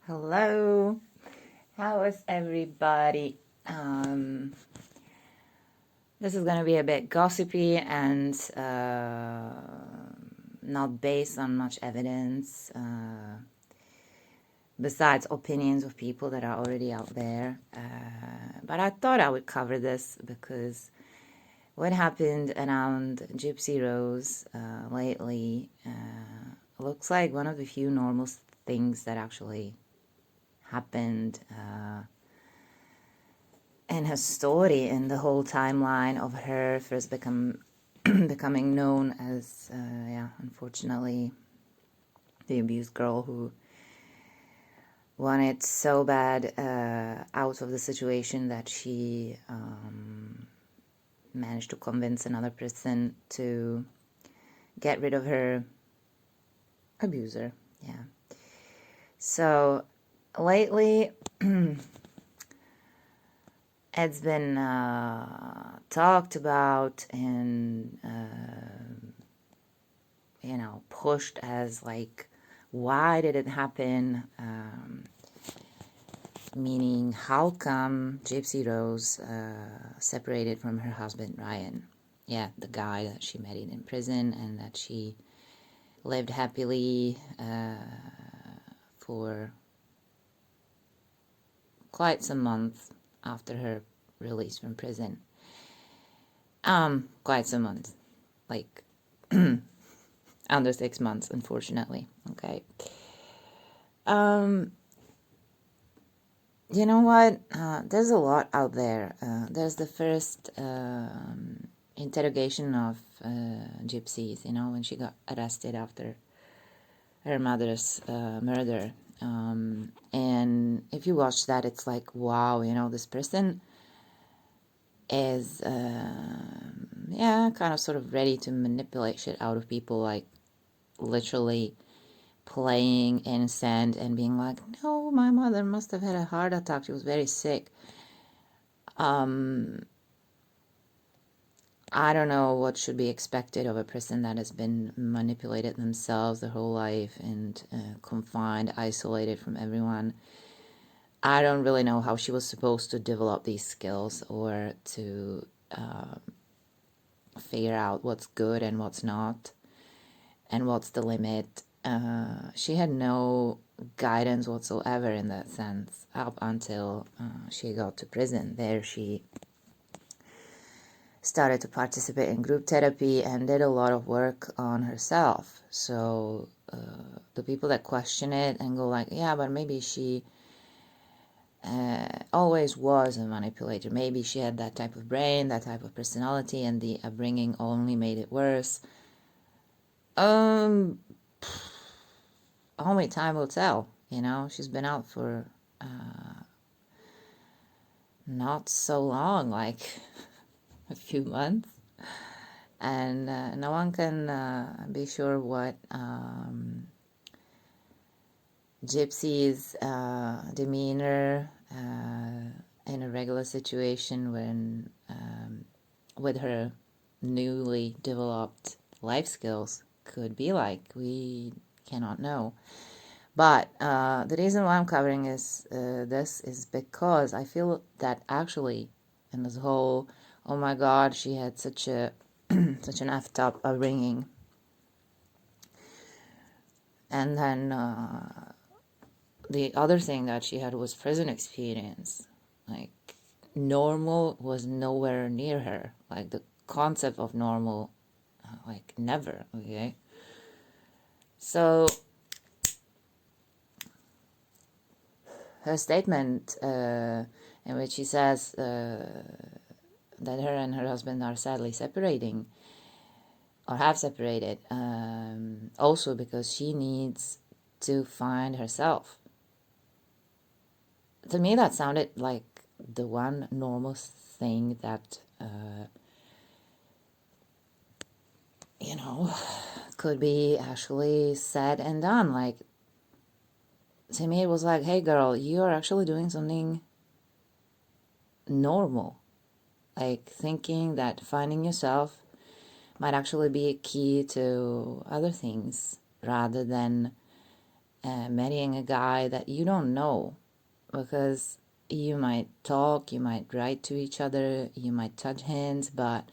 Hello, how is everybody? This is gonna be a bit gossipy and not based on much evidence, besides opinions of people that are already out there. But I thought I would cover this because what happened around Gypsy-Rose lately looks like one of the few normal things that actually happened in her story, in the whole timeline of her first becoming known as, unfortunately, the abused girl who wanted so bad out of the situation that she managed to convince another person to get rid of her abuser. Yeah. So lately, it's been talked about and pushed as like, why did it happen? Meaning, how come Gypsy-Rose separated from her husband Ryan? Yeah, the guy that she married in prison and that she lived happily for quite some months after her release from prison. Quite some months, like under 6 months, unfortunately. Okay. You know what? There's a lot out there. There's the first interrogation of gypsies, when she got arrested after her mother's murder. And if you watch that, it's like, wow, this person is, kind of sort of ready to manipulate shit out of people, like literally playing innocent and being like, no, my mother must have had a heart attack. She was very sick. I don't know what should be expected of a person that has been manipulated themselves their whole life and confined, isolated from everyone. I don't really know how she was supposed to develop these skills or to figure out what's good and what's not and what's the limit. She had no guidance whatsoever in that sense up until she got to prison. There she started to participate in group therapy and did a lot of work on herself. So the people that question it and go like, yeah, but maybe she always was a manipulator. Maybe she had that type of brain, that type of personality, and the upbringing only made it worse. Only time will tell. She's been out for not so long, like a few months, and no one can be sure what Gypsy's demeanor in a regular situation when with her newly developed life skills could be like. We cannot know. But the reason why I'm covering this is because I feel that actually in this whole, oh my God, she had such a such an effed up upbringing, and then the other thing that she had was prison experience. Like, normal was nowhere near her. Like, the concept of normal, like, never. Okay, so her statement in which she says that her and her husband are sadly separating or have separated, also because she needs to find herself. To me, that sounded like the one normal thing that could be actually said and done. Like, to me, it was like, hey girl, you are actually doing something normal. Like, thinking that finding yourself might actually be a key to other things rather than marrying a guy that you don't know, because you might talk, you might write to each other, you might touch hands, but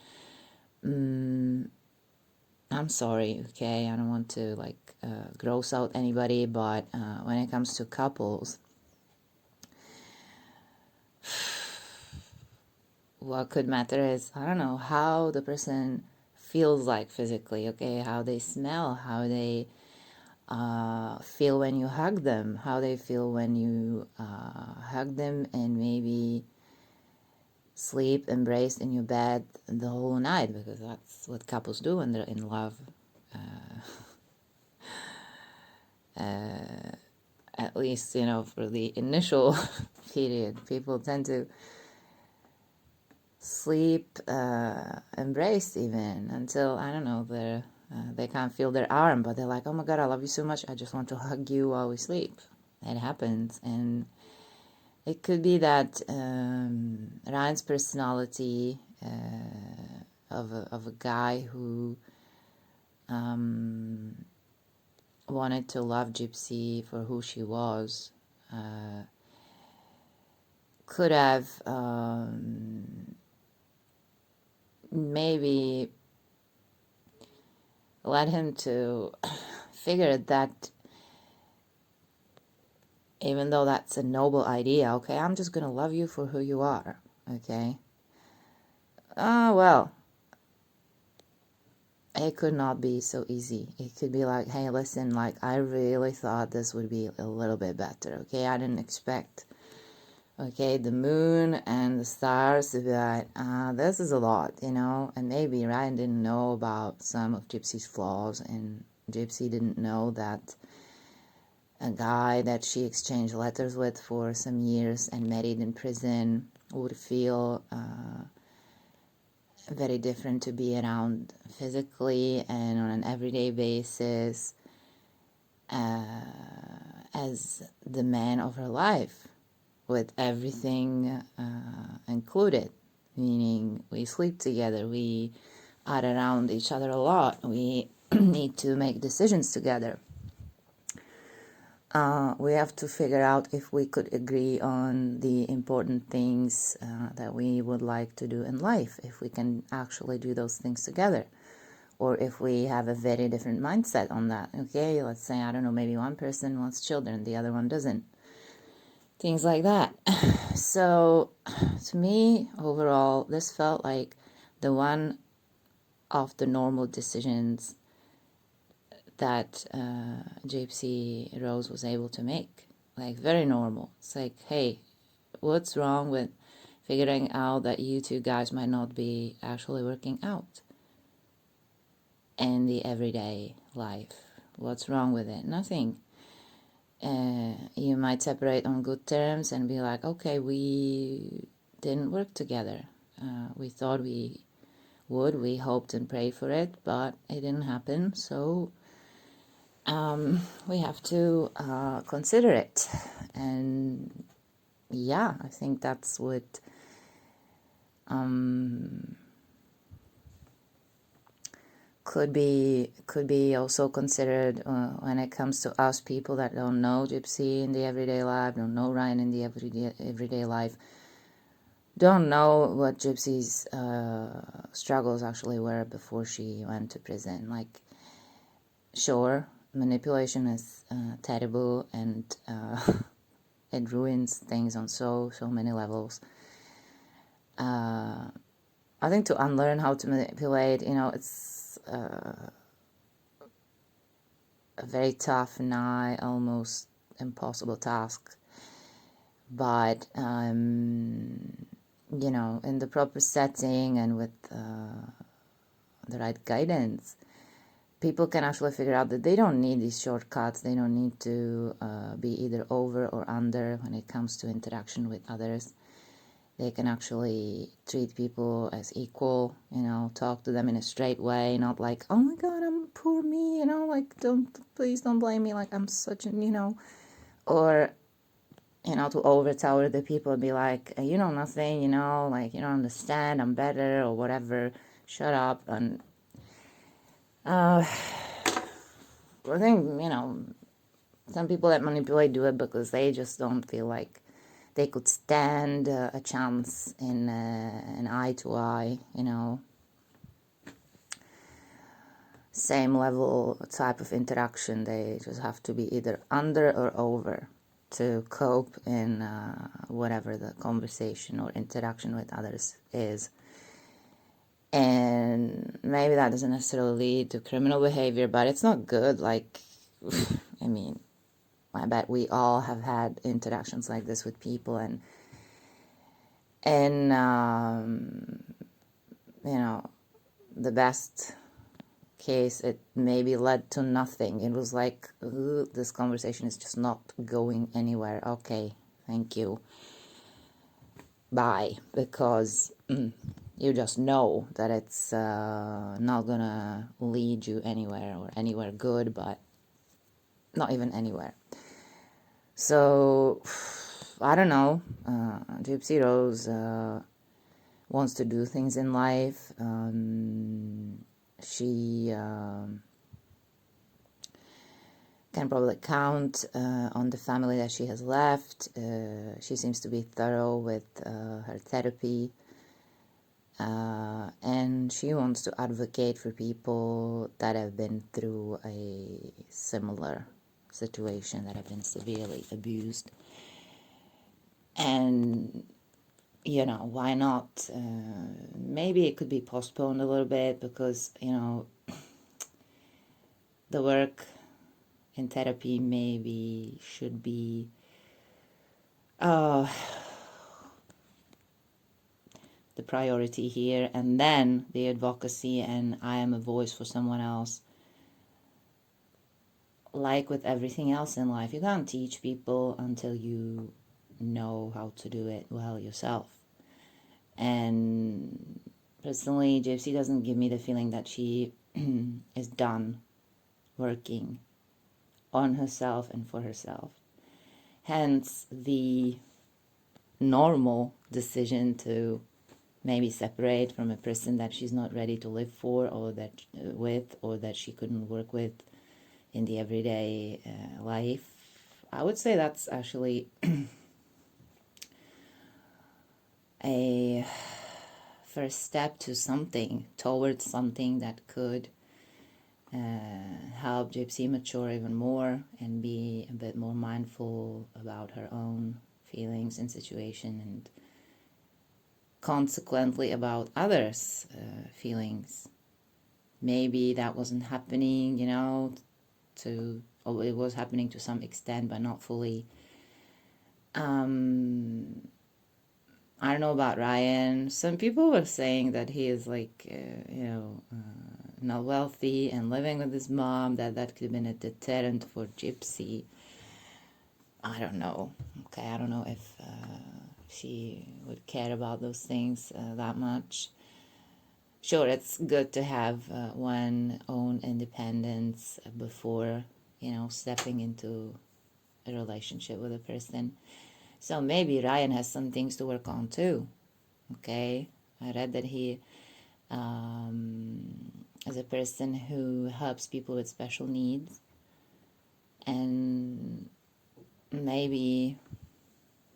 I'm sorry, okay, I don't want to like gross out anybody, but when it comes to couples, what could matter is, I don't know, how the person feels like physically, okay, how they smell, how they feel when you hug them, how they feel when you hug them, and maybe sleep embraced in your bed the whole night, because that's what couples do when they're in love. At least, you know, for the initial period, people tend to sleep embraced even until, I don't know, they can't feel their arm, but they're like, oh my god, I love you so much, I just want to hug you while we sleep. It happens. And it could be that Ryan's personality of a guy who wanted to love Gypsy for who she was could have maybe led him to figure that even though that's a noble idea, okay, I'm just gonna love you for who you are, okay? Well, it could not be so easy. It could be like, hey, listen, like, I really thought this would be a little bit better, okay? I didn't expect, okay, the moon and the stars to be like, this is a lot, you know? And maybe Ryan didn't know about some of Gypsy's flaws, and Gypsy didn't know that a guy that she exchanged letters with for some years and married in prison would feel very different to be around physically and on an everyday basis as the man of her life, with everything included, meaning we sleep together, we are around each other a lot, we need to make decisions together. We have to figure out if we could agree on the important things that we would like to do in life, if we can actually do those things together, or if we have a very different mindset on that. Okay, let's say, I don't know, maybe one person wants children, the other one doesn't. Things like that. So, to me, overall, this felt like the one of the normal decisions that Gypsy-Rose was able to make. Like, very normal. It's like, hey, what's wrong with figuring out that you two guys might not be actually working out in the everyday life? What's wrong with it? Nothing. You might separate on good terms and be like, okay, we didn't work together. We thought we would. We hoped and prayed for it, but it didn't happen. So we have to consider it. And yeah, I think that's what could be also considered when it comes to us people that don't know Gypsy in the everyday life, don't know Ryan in the everyday life, don't know what Gypsy's struggles actually were before she went to prison. Like, sure, manipulation is terrible, and it ruins things on so many levels. I think to unlearn how to manipulate, you know, it's a very tough, nigh almost impossible task. But you know, in the proper setting and with the right guidance, people can actually figure out that they don't need these shortcuts. They don't need to be either over or under when it comes to interaction with others. They can actually treat people as equal, you know, talk to them in a straight way, not like, oh my god, I'm poor me, you know, like, please don't blame me, like I'm such a, you know, or, you know, to overtower the people and be like, you know nothing, you know, like, you don't understand, I'm better, or whatever, shut up. And I think, you know, Some people that manipulate do it because they just don't feel like they could stand a chance in an eye to eye, same level type of interaction. They just have to be either under or over to cope in whatever the conversation or interaction with others is. And maybe that doesn't necessarily lead to criminal behavior, but it's not good. Like, I mean, I bet we all have had interactions like this with people, and the best case, it maybe led to nothing. It was like, this conversation is just not going anywhere. Okay, thank you. Bye. Because you just know that it's not gonna lead you anywhere or anywhere good, but not even anywhere. So, I don't know. Gypsy-Rose wants to do things in life. She can probably count on the family that she has left. She seems to be thorough with her therapy. And she wants to advocate for people that have been through a similar situation, that have been severely abused. And, why not? Maybe it could be postponed a little bit because, the work in therapy maybe should be the priority here, and then the advocacy, and I am a voice for someone else. Like with everything else in life, you can't teach people until you know how to do it well yourself. And personally, Gypsy doesn't give me the feeling that she is done working on herself and for herself. Hence the normal decision to maybe separate from a person that she's not ready to live for, or that with, or that she couldn't work with in the everyday life. I would say that's actually a first step to something, towards something that could help Gypsy mature even more and be a bit more mindful about her own feelings and situation, and consequently about others' feelings. Maybe that wasn't happening, or it was happening to some extent, but not fully. I don't know about Ryan. Some people were saying that he is like, not wealthy and living with his mom, that could have been a deterrent for Gypsy. I don't know. Okay, I don't know if she would care about those things that much. Sure, it's good to have one's own independence before, stepping into a relationship with a person. So maybe Ryan has some things to work on too. Okay, I read that he is a person who helps people with special needs, and maybe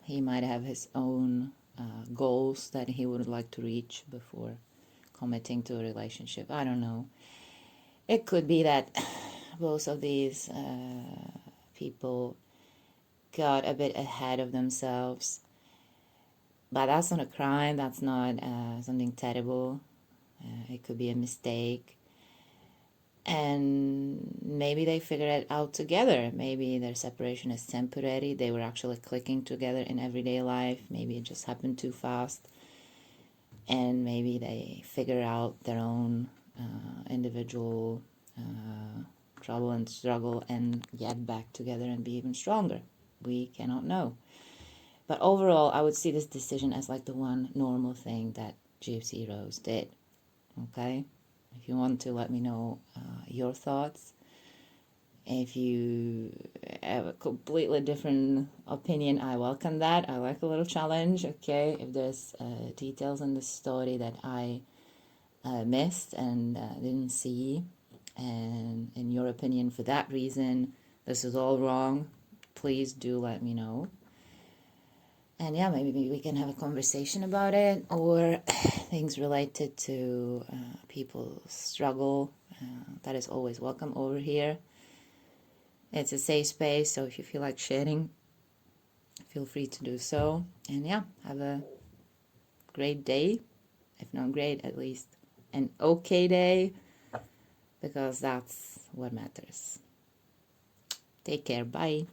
he might have his own goals that he would like to reach before committing to a relationship. I don't know. It could be that both of these people got a bit ahead of themselves, but that's not a crime. That's not something terrible. It could be a mistake, and maybe they figure it out together. Maybe their separation is temporary. They were actually clicking together in everyday life. Maybe it just happened too fast, and maybe they figure out their own individual trouble and struggle and get back together and be even stronger. We cannot know. But overall, I would see this decision as like the one normal thing that Gypsy-Rose did. Okay? If you want to let me know your thoughts. If you have a completely different opinion, I welcome that. I like a little challenge, okay? If there's details in the story that I missed and didn't see, and in your opinion for that reason this is all wrong, please do let me know. And yeah, maybe we can have a conversation about it, or things related to people's struggle. That is always welcome over here. It's a safe space, so if you feel like sharing, feel free to do so. And yeah, have a great day. If not great, at least an okay day, because that's what matters. Take care. Bye.